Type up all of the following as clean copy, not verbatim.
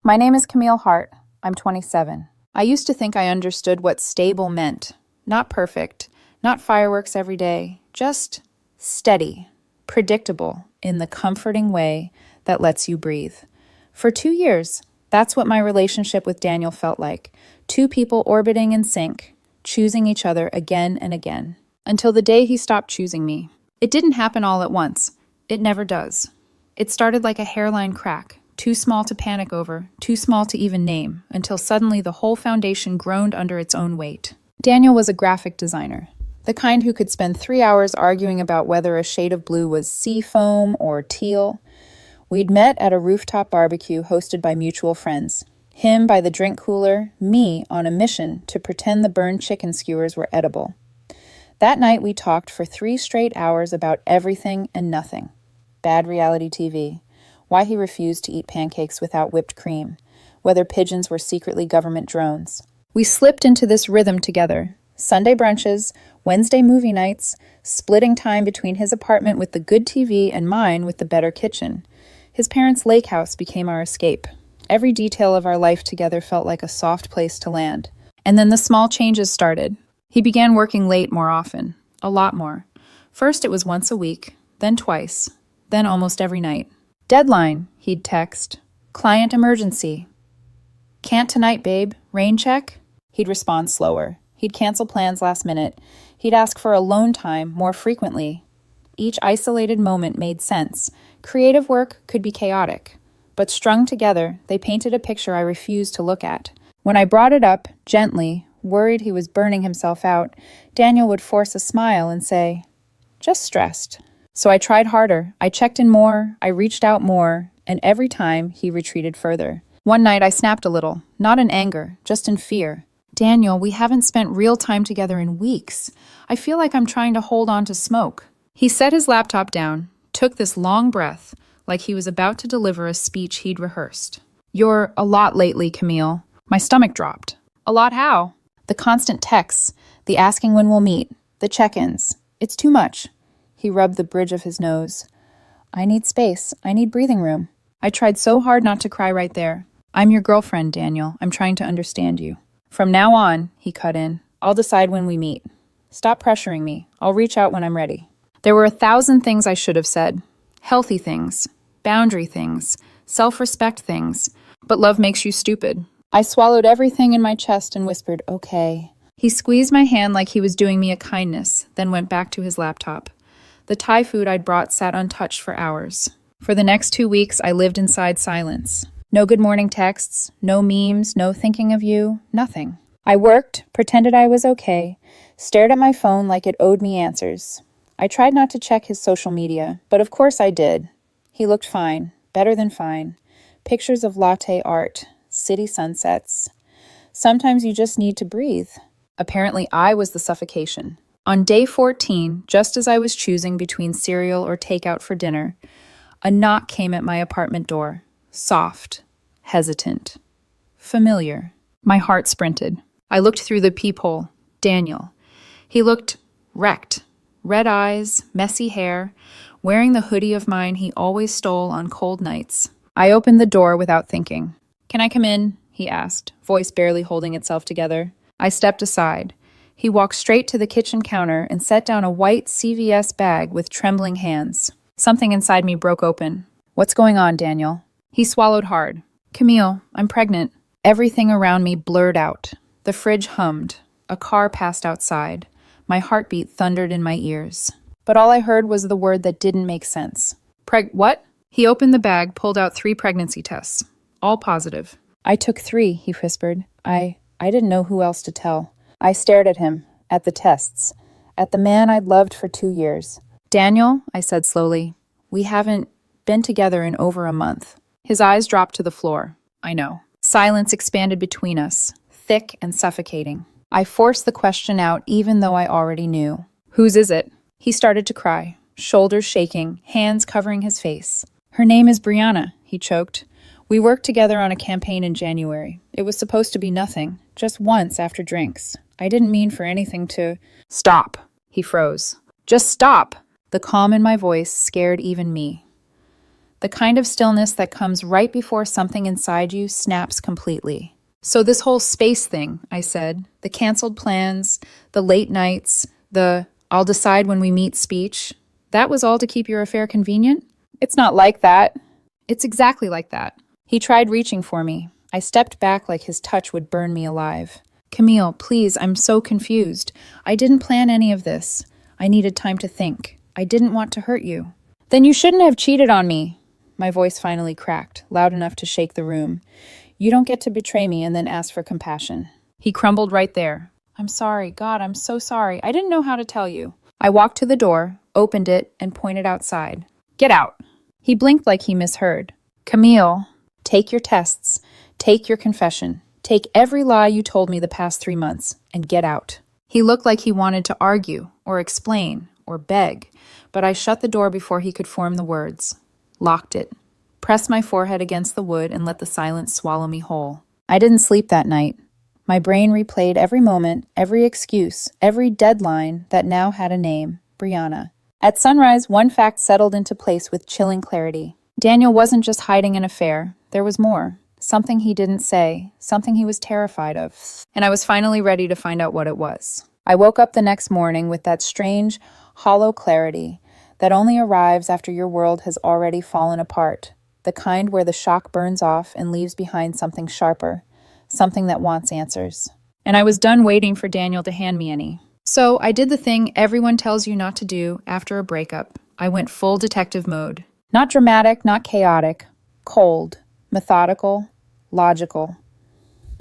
My name is Camille Hart. I'm 27. I used to think I understood what stable meant. Not perfect, not fireworks every day, just steady, predictable in the comforting way that lets you breathe. For 2 years, that's what my relationship with Daniel felt like. Two people orbiting in sync, choosing each other again and again. Until the day he stopped choosing me. It didn't happen all at once. It never does. It started like a hairline crack, too small to panic over, too small to even name, until suddenly the whole foundation groaned under its own weight. Daniel was a graphic designer, the kind who could spend 3 hours arguing about whether a shade of blue was sea foam or teal. We'd met at a rooftop barbecue hosted by mutual friends. Him by the drink cooler, me on a mission to pretend the burned chicken skewers were edible. That night we talked for 3 straight hours about everything and nothing. Bad reality TV, why he refused to eat pancakes without whipped cream, whether pigeons were secretly government drones. We slipped into this rhythm together. Sunday brunches, Wednesday movie nights, splitting time between his apartment with the good TV and mine with the better kitchen. His parents' lake house became our escape. Every detail of our life together felt like a soft place to land. And then the small changes started. He began working late more often, a lot more. First it was once a week, then twice, then almost every night. Deadline, he'd text. Client emergency. Can't tonight, babe. Rain check? He'd respond slower. He'd cancel plans last minute. He'd ask for alone time more frequently. Each isolated moment made sense. Creative work could be chaotic, but strung together, they painted a picture I refused to look at. When I brought it up, gently, worried he was burning himself out, Daniel would force a smile and say, "Just stressed." So I tried harder. I checked in more, I reached out more, and every time he retreated further. One night I snapped a little, not in anger, just in fear. "Daniel, we haven't spent real time together in weeks. I feel like I'm trying to hold on to smoke." He set his laptop down, took this long breath, like he was about to deliver a speech he'd rehearsed. "You're a lot lately, Camille." My stomach dropped. "A lot how?" "The constant texts, the asking when we'll meet, the check-ins. It's too much." He rubbed the bridge of his nose. "I need space. I need breathing room." I tried so hard not to cry right there. "I'm your girlfriend, Daniel. I'm trying to understand you." "From now on," he cut in, "I'll decide when we meet. Stop pressuring me. I'll reach out when I'm ready." There were 1,000 things I should have said. Healthy things, boundary things, self-respect things. But love makes you stupid. I swallowed everything in my chest and whispered, "Okay." He squeezed my hand like he was doing me a kindness, then went back to his laptop. The Thai food I'd brought sat untouched for hours. For the next 2 weeks, I lived inside silence. No good morning texts, no memes, no thinking of you, nothing. I worked, pretended I was okay, stared at my phone like it owed me answers. I tried not to check his social media, but of course I did. He looked fine, better than fine. Pictures of latte art, city sunsets. Sometimes you just need to breathe. Apparently I was the suffocation. On day 14, just as I was choosing between cereal or takeout for dinner, a knock came at my apartment door. Soft, hesitant, familiar. My heart sprinted. I looked through the peephole. Daniel. He looked wrecked. Red eyes, messy hair, wearing the hoodie of mine he always stole on cold nights. I opened the door without thinking. "Can I come in?" he asked, voice barely holding itself together. I stepped aside. He walked straight to the kitchen counter and set down a white CVS bag with trembling hands. Something inside me broke open. "What's going on, Daniel?" He swallowed hard. "Camille, I'm pregnant." Everything around me blurred out. The fridge hummed. A car passed outside. My heartbeat thundered in my ears. But all I heard was the word that didn't make sense. What?" He opened the bag, pulled out 3 pregnancy tests. All positive. "I took 3, he whispered. I didn't know who else to tell." I stared at him, at the tests, at the man I'd loved for 2 years. "Daniel," I said slowly, "we haven't been together in over a month." His eyes dropped to the floor. I know. Silence expanded between us, thick and suffocating. I forced the question out even though I already knew. "Whose is it?" He started to cry, shoulders shaking, hands covering his face. "Her name is Brianna," he choked. "We worked together on a campaign in January. It was supposed to be nothing, just once after drinks. I didn't mean for anything to—" "Stop," he froze. "Just stop." The calm in my voice scared even me. The kind of stillness that comes right before something inside you snaps completely. So this whole space thing, I said, the canceled plans, the late nights, the "I'll decide when we meet" speech, that was all to keep your affair convenient? It's not like that. It's exactly like that. He tried reaching for me. I stepped back like his touch would burn me alive. Camille, please, I'm so confused. I didn't plan any of this. I needed time to think. I didn't want to hurt you. Then you shouldn't have cheated on me. My voice finally cracked, loud enough to shake the room. You don't get to betray me and then ask for compassion. He crumbled right there. I'm sorry. God, I'm so sorry. I didn't know how to tell you. I walked to the door, opened it, and pointed outside. Get out. He blinked like he misheard. Camille, take your tests. Take your confession. Take every lie you told me the past 3 months and get out. He looked like he wanted to argue or explain or beg, but I shut the door before he could form the words. Locked it. Pressed my forehead against the wood and let the silence swallow me whole. I didn't sleep that night. My brain replayed every moment, every excuse, every deadline that now had a name, Brianna. At sunrise, one fact settled into place with chilling clarity. Daniel wasn't just hiding an affair. There was more. Something he didn't say, something he was terrified of. And I was finally ready to find out what it was. I woke up the next morning with that strange, hollow clarity that only arrives after your world has already fallen apart. The kind where the shock burns off and leaves behind something sharper, something that wants answers. And I was done waiting for Daniel to hand me any. So I did the thing everyone tells you not to do after a breakup. I went full detective mode. Not dramatic, not chaotic. Cold, methodical, logical.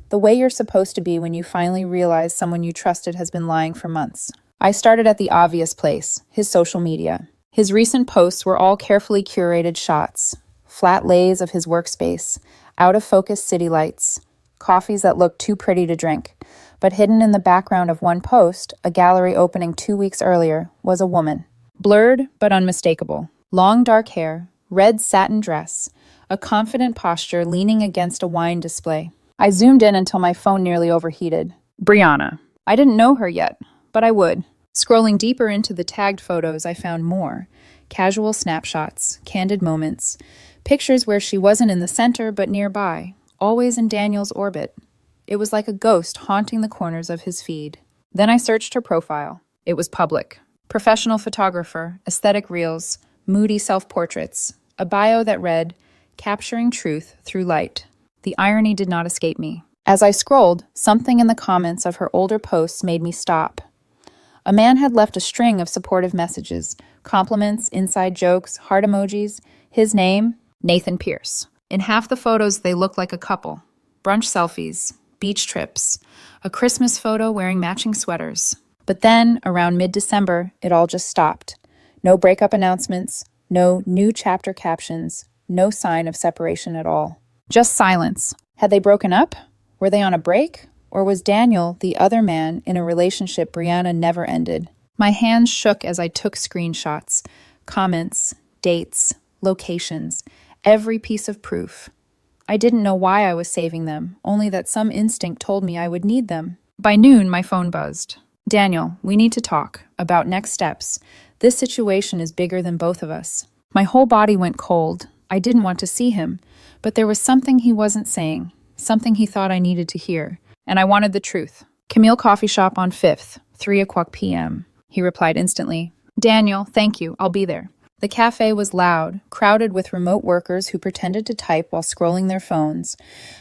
The way you're supposed to be when you finally realize someone you trusted has been lying for months. I started at the obvious place, his social media. His recent posts were all carefully curated shots. Flat lays of his workspace, out-of-focus city lights, coffees that looked too pretty to drink. But hidden in the background of one post, a gallery opening 2 weeks earlier, was a woman. Blurred but unmistakable. Long dark hair, red satin dress, a confident posture leaning against a wine display. I zoomed in until my phone nearly overheated. Brianna. I didn't know her yet, but I would. Scrolling deeper into the tagged photos, I found more. Casual snapshots, candid moments, pictures where she wasn't in the center but nearby, always in Daniel's orbit. It was like a ghost haunting the corners of his feed. Then I searched her profile. It was public. Professional photographer, aesthetic reels, moody self-portraits, a bio that read, "Capturing truth through light." The irony did not escape me. As I scrolled, something in the comments of her older posts made me stop. A man had left a string of supportive messages, compliments, inside jokes, heart emojis. His name, Nathan Pierce. In half the photos, they looked like a couple. Brunch selfies, beach trips, a Christmas photo wearing matching sweaters. But then, around mid-December, it all just stopped. No breakup announcements, no new chapter captions, no sign of separation at all. Just silence. Had they broken up? Were they on a break? Or was Daniel, the other man, in a relationship Brianna never ended? My hands shook as I took screenshots, comments, dates, locations, every piece of proof. I didn't know why I was saving them, only that some instinct told me I would need them. By noon, my phone buzzed. Daniel, we need to talk about next steps. This situation is bigger than both of us. My whole body went cold. I didn't want to see him, but there was something he wasn't saying, something he thought I needed to hear, and I wanted the truth. Camille Coffee Shop on 5th, 3:00 p.m. He replied instantly. Daniel, thank you. I'll be there. The cafe was loud, crowded with remote workers who pretended to type while scrolling their phones.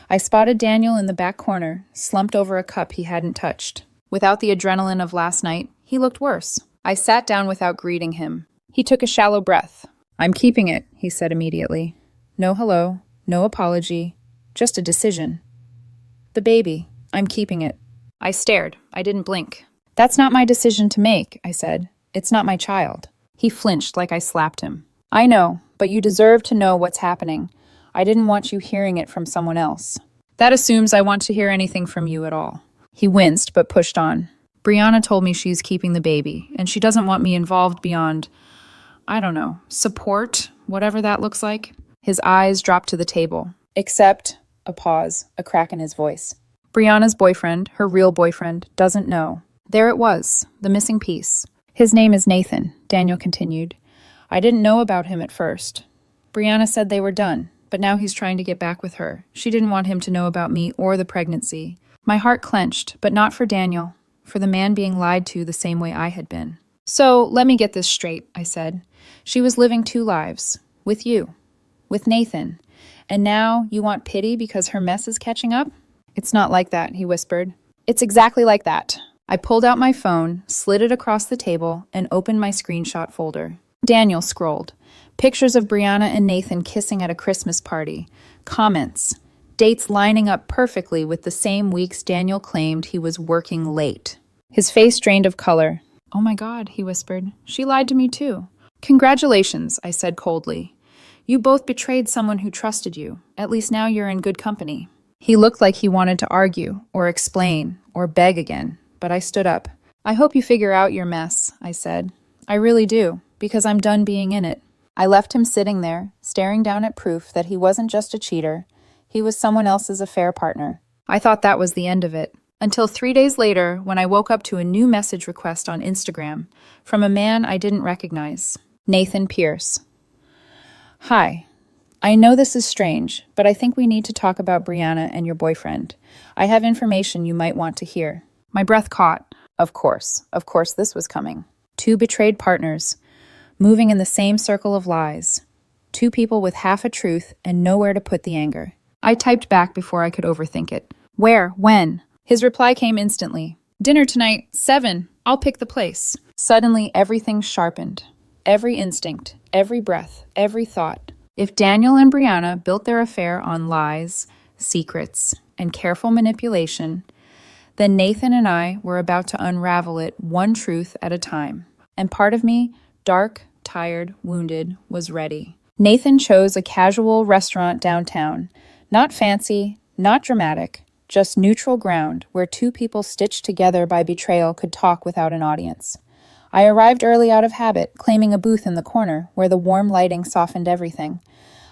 I spotted Daniel in the back corner, slumped over a cup he hadn't touched. Without the adrenaline of last night, he looked worse. I sat down without greeting him. He took a shallow breath. I'm keeping it, he said immediately. No hello, no apology, just a decision. The baby, I'm keeping it. I stared. I didn't blink. That's not my decision to make, I said. It's not my child. He flinched like I slapped him. I know, but you deserve to know what's happening. I didn't want you hearing it from someone else. That assumes I want to hear anything from you at all. He winced but pushed on. Brianna told me she's keeping the baby, and she doesn't want me involved beyond, I don't know, support, whatever that looks like. His eyes dropped to the table. Except, a pause, a crack in his voice. Brianna's boyfriend, her real boyfriend, doesn't know. There it was, the missing piece. His name is Nathan, Daniel continued. I didn't know about him at first. Brianna said they were done, but now he's trying to get back with her. She didn't want him to know about me or the pregnancy. My heart clenched, but not for Daniel, for the man being lied to the same way I had been. So, let me get this straight, I said. She was living two lives. With you. With Nathan. And now you want pity because her mess is catching up? It's not like that, he whispered. It's exactly like that. I pulled out my phone, slid it across the table, and opened my screenshot folder. Daniel scrolled. Pictures of Brianna and Nathan kissing at a Christmas party. Comments. Dates lining up perfectly with the same weeks Daniel claimed he was working late. His face drained of color. Oh my God, he whispered. She lied to me too. Congratulations, I said coldly. You both betrayed someone who trusted you. At least now you're in good company. He looked like he wanted to argue, or explain, or beg again, but I stood up. I hope you figure out your mess, I said. I really do, because I'm done being in it. I left him sitting there, staring down at proof that he wasn't just a cheater. He was someone else's affair partner. I thought that was the end of it. Until 3 days later, when I woke up to a new message request on Instagram from a man I didn't recognize. Nathan Pierce. Hi. I know this is strange, but I think we need to talk about Brianna and your boyfriend. I have information you might want to hear. My breath caught. Of course this was coming. Two betrayed partners, moving in the same circle of lies. Two people with half a truth and nowhere to put the anger. I typed back before I could overthink it. Where? When? His reply came instantly. Dinner tonight, 7. I'll pick the place. Suddenly, everything sharpened. Every instinct, every breath, every thought. If Daniel and Brianna built their affair on lies, secrets, and careful manipulation, then Nathan and I were about to unravel it one truth at a time. And part of me, dark, tired, wounded, was ready. Nathan chose a casual restaurant downtown. Not fancy, not dramatic, just neutral ground where two people stitched together by betrayal could talk without an audience. I arrived early out of habit, claiming a booth in the corner where the warm lighting softened everything.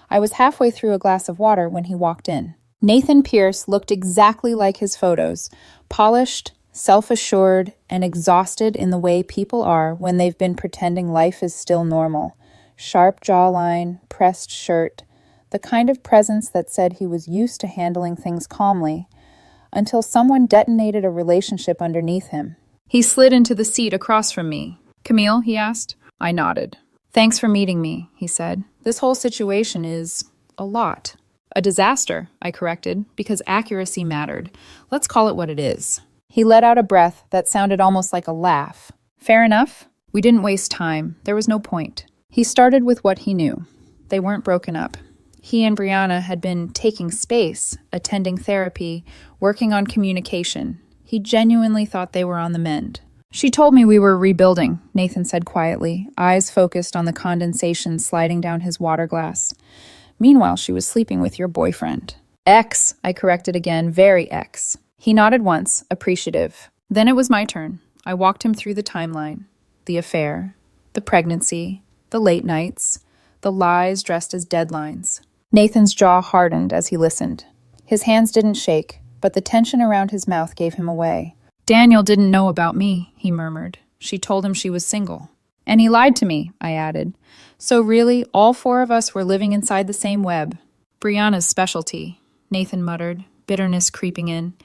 I was halfway through a glass of water when he walked in. Nathan Pierce looked exactly like his photos, polished, self-assured, and exhausted in the way people are when they've been pretending life is still normal. Sharp jawline, pressed shirt, the kind of presence that said he was used to handling things calmly, until someone detonated a relationship underneath him. He slid into the seat across from me. Camille, he asked. I nodded. Thanks for meeting me, he said. This whole situation is a lot. A disaster, I corrected, because accuracy mattered. Let's call it what it is. He let out a breath that sounded almost like a laugh. Fair enough? We didn't waste time. There was no point. He started with what he knew. They weren't broken up. He and Brianna had been taking space, attending therapy, working on communication. He genuinely thought they were on the mend. She told me we were rebuilding, Nathan said quietly, eyes focused on the condensation sliding down his water glass. Meanwhile, she was sleeping with your boyfriend. Ex, I corrected again, very ex. He nodded once, appreciative. Then it was my turn. I walked him through the timeline. The affair, the pregnancy, the late nights, the lies dressed as deadlines. Nathan's jaw hardened as he listened. His hands didn't shake, but the tension around his mouth gave him away. Daniel didn't know about me, he murmured. She told him she was single. And he lied to me, I added. So really, all 4 of us were living inside the same web. Brianna's specialty, Nathan muttered, bitterness creeping in.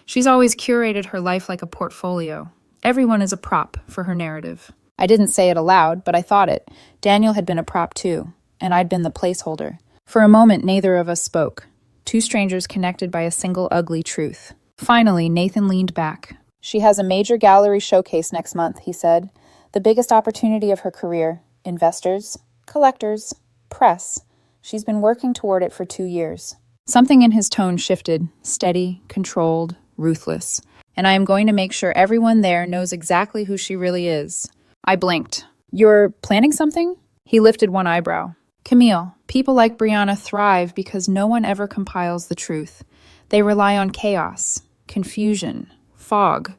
She's always curated her life like a portfolio. Everyone is a prop for her narrative. I didn't say it aloud, but I thought it. Daniel had been a prop too, and I'd been the placeholder. For a moment, neither of us spoke. Two strangers connected by a single ugly truth. Finally, Nathan leaned back. She has a major gallery showcase next month, he said. The biggest opportunity of her career. Investors, collectors, press. She's been working toward it for 2 years. Something in his tone shifted, steady, controlled, ruthless. And I am going to make sure everyone there knows exactly who she really is. I blinked. You're planning something? He lifted one eyebrow. Camille, people like Brianna thrive because no one ever compiles the truth. They rely on chaos, confusion, fog.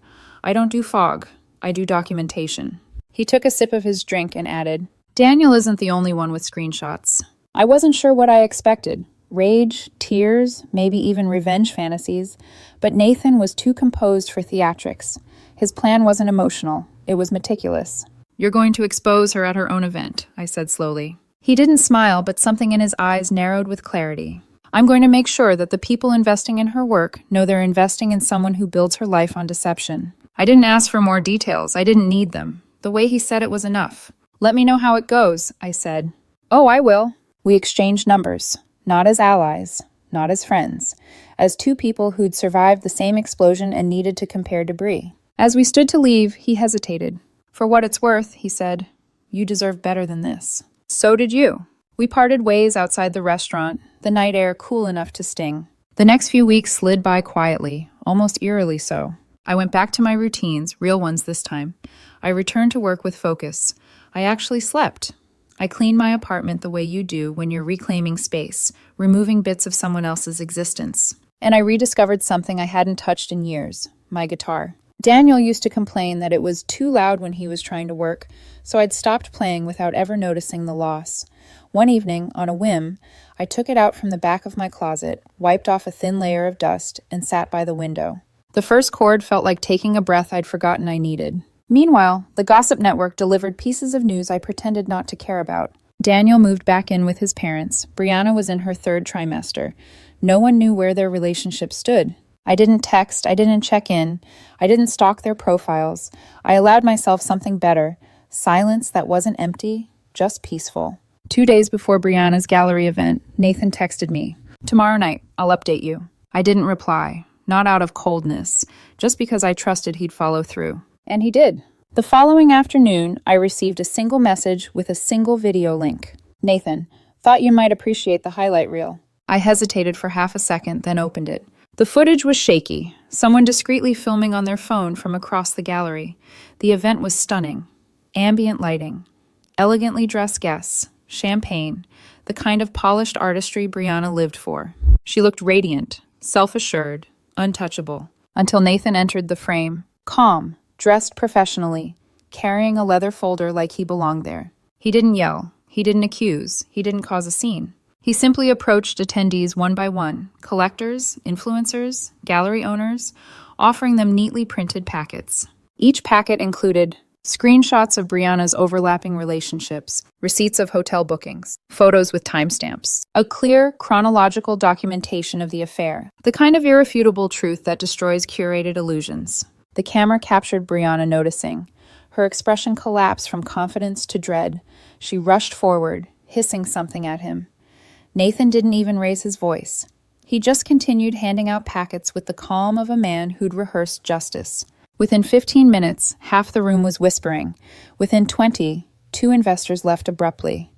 I don't do fog. I do documentation. He took a sip of his drink and added, Daniel isn't the only one with screenshots. I wasn't sure what I expected. Rage, tears, maybe even revenge fantasies. But Nathan was too composed for theatrics. His plan wasn't emotional. It was meticulous. You're going to expose her at her own event, I said slowly. He didn't smile, but something in his eyes narrowed with clarity. I'm going to make sure that the people investing in her work know they're investing in someone who builds her life on deception. I didn't ask for more details. I didn't need them. The way he said it was enough. Let me know how it goes, I said. Oh, I will. We exchanged numbers, not as allies, not as friends, as two people who'd survived the same explosion and needed to compare debris. As we stood to leave, he hesitated. For what it's worth, he said, you deserve better than this. So did you. We parted ways outside the restaurant, the night air cool enough to sting. The next few weeks slid by quietly, almost eerily so. I went back to my routines, real ones this time. I returned to work with focus. I actually slept. I cleaned my apartment the way you do when you're reclaiming space, removing bits of someone else's existence. And I rediscovered something I hadn't touched in years, my guitar. Daniel used to complain that it was too loud when he was trying to work, so I'd stopped playing without ever noticing the loss. One evening, on a whim, I took it out from the back of my closet, wiped off a thin layer of dust, and sat by the window. The first chord felt like taking a breath I'd forgotten I needed. Meanwhile, the gossip network delivered pieces of news I pretended not to care about. Daniel moved back in with his parents. Brianna was in her third trimester. No one knew where their relationship stood. I didn't text, I didn't check in, I didn't stalk their profiles. I allowed myself something better, silence that wasn't empty, just peaceful. 2 days before Brianna's gallery event, Nathan texted me. Tomorrow night, I'll update you. I didn't reply, not out of coldness, just because I trusted he'd follow through. And he did. The following afternoon, I received a single message with a single video link. Nathan, thought you might appreciate the highlight reel. I hesitated for half a second, then opened it. The footage was shaky, someone discreetly filming on their phone from across the gallery. The event was stunning. Ambient lighting, elegantly dressed guests, champagne, the kind of polished artistry Brianna lived for. She looked radiant, self-assured, untouchable, until Nathan entered the frame, calm, dressed professionally, carrying a leather folder like he belonged there. He didn't yell, he didn't accuse, he didn't cause a scene. He simply approached attendees one by one, collectors, influencers, gallery owners, offering them neatly printed packets. Each packet included screenshots of Brianna's overlapping relationships, receipts of hotel bookings, photos with timestamps, a clear, chronological documentation of the affair, the kind of irrefutable truth that destroys curated illusions. The camera captured Brianna noticing. Her expression collapsed from confidence to dread. She rushed forward, hissing something at him. Nathan didn't even raise his voice. He just continued handing out packets with the calm of a man who'd rehearsed justice. Within 15 minutes, half the room was whispering. Within 20, 2 investors left abruptly.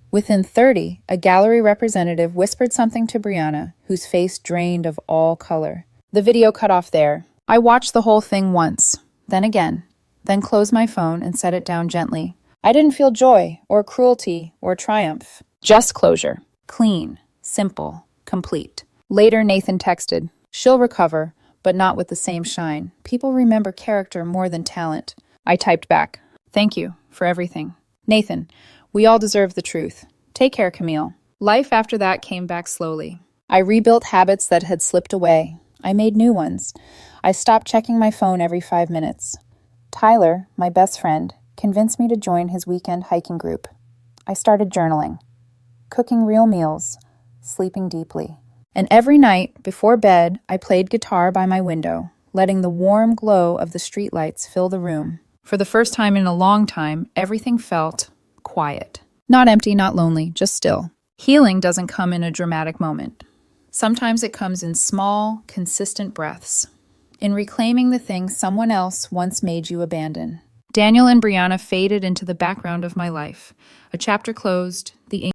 Within 30, a gallery representative whispered something to Brianna, whose face drained of all color. The video cut off there. I watched the whole thing once, then again, then closed my phone and set it down gently. I didn't feel joy, or cruelty, or triumph. Just closure. Clean, simple, complete. Later, Nathan texted, "She'll recover, but not with the same shine. People remember character more than talent." I typed back, "Thank you for everything. Nathan, we all deserve the truth. Take care, Camille." Life after that came back slowly. I rebuilt habits that had slipped away. I made new ones. I stopped checking my phone every 5 minutes. Tyler, my best friend, convinced me to join his weekend hiking group. I started journaling, cooking real meals, sleeping deeply. And every night, before bed, I played guitar by my window, letting the warm glow of the streetlights fill the room. For the first time in a long time, everything felt quiet. Not empty, not lonely, just still. Healing doesn't come in a dramatic moment. Sometimes it comes in small, consistent breaths, in reclaiming the things someone else once made you abandon. Daniel and Brianna faded into the background of my life. A chapter closed, the